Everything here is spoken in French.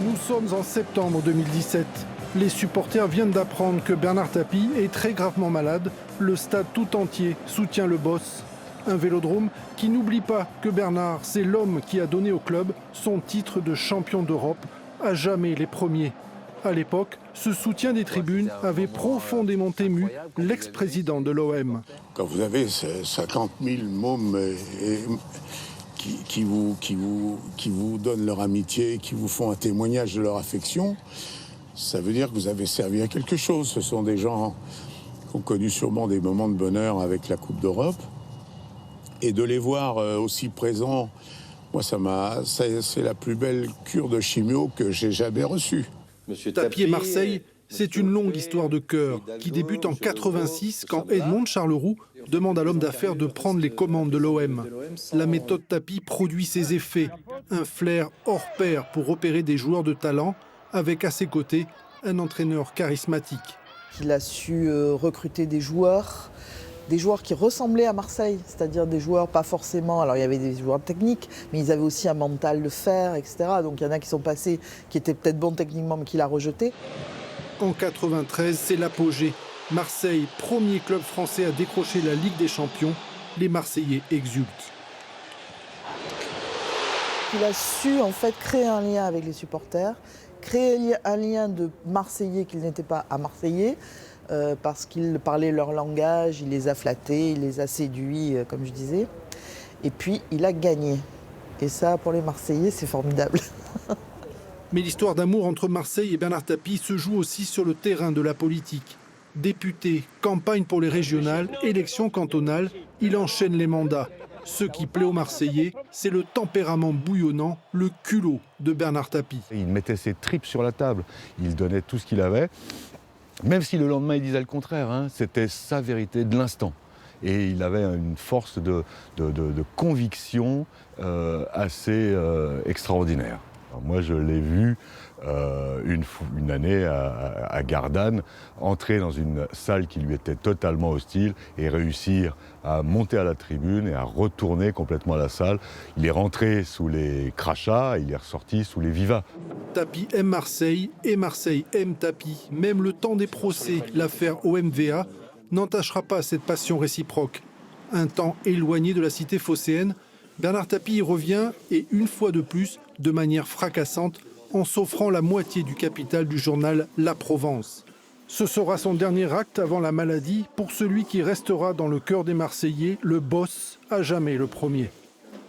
Nous sommes en septembre 2017. Les supporters viennent d'apprendre que Bernard Tapie est très gravement malade. Le stade tout entier soutient le boss. Un Vélodrome qui n'oublie pas que Bernard, c'est l'homme qui a donné au club son titre de champion d'Europe, à jamais les premiers. À l'époque, ce soutien des tribunes avait profondément ému l'ex-président de l'OM. Quand vous avez 50 000 mômes qui vous donnent leur amitié, qui vous font un témoignage de leur affection, ça veut dire que vous avez servi à quelque chose. Ce sont des gens qui ont connu sûrement des moments de bonheur avec la Coupe d'Europe. Et de les voir aussi présents, moi, c'est la plus belle cure de chimio que j'ai jamais reçue. Tapie et Marseille, c'est une longue histoire de cœur qui débute en 86 quand Edmond Charleroux demande à l'homme d'affaires de prendre les commandes de l'OM. La méthode Tapie produit ses effets, un flair hors pair pour repérer des joueurs de talent, avec à ses côtés un entraîneur charismatique. Il a su recruter des joueurs qui ressemblaient à Marseille, c'est-à-dire des joueurs pas forcément, alors il y avait des joueurs techniques, mais ils avaient aussi un mental de fer, etc. Donc il y en a qui sont passés, qui étaient peut-être bons techniquement, mais qu'il a rejeté. En 93, c'est l'apogée. Marseille, premier club français à décrocher la Ligue des Champions, les Marseillais exultent. Il a su en fait créer un lien avec les supporters, créer un lien de Marseillais qu'ils n'étaient pas à Marseillais, parce qu'ils parlaient leur langage, il les a flattés, il les a séduits, comme je disais. Et puis, il a gagné. Et ça, pour les Marseillais, c'est formidable. Mais l'histoire d'amour entre Marseille et Bernard Tapie se joue aussi sur le terrain de la politique. Député, campagne pour les régionales, élections cantonales, il enchaîne les mandats. Ce qui plaît aux Marseillais, c'est le tempérament bouillonnant, le culot de Bernard Tapie. Il mettait ses tripes sur la table, il donnait tout ce qu'il avait. Même si le lendemain il disait le contraire, hein, c'était sa vérité de l'instant. Et il avait une force de conviction assez extraordinaire. Alors moi je l'ai vu une année à Gardanne, entrer dans une salle qui lui était totalement hostile et réussir à monter à la tribune et à retourner complètement à la salle. Il est rentré sous les crachats, il est ressorti sous les vivats. Tapie aime Marseille et Marseille aime Tapie. Même le temps des procès, l'affaire OMVA, n'entachera pas cette passion réciproque. Un temps éloigné de la cité phocéenne, Bernard Tapie y revient et une fois de plus, de manière fracassante, en s'offrant la moitié du capital du journal La Provence. Ce sera son dernier acte avant la maladie pour celui qui restera dans le cœur des Marseillais, le boss, à jamais le premier.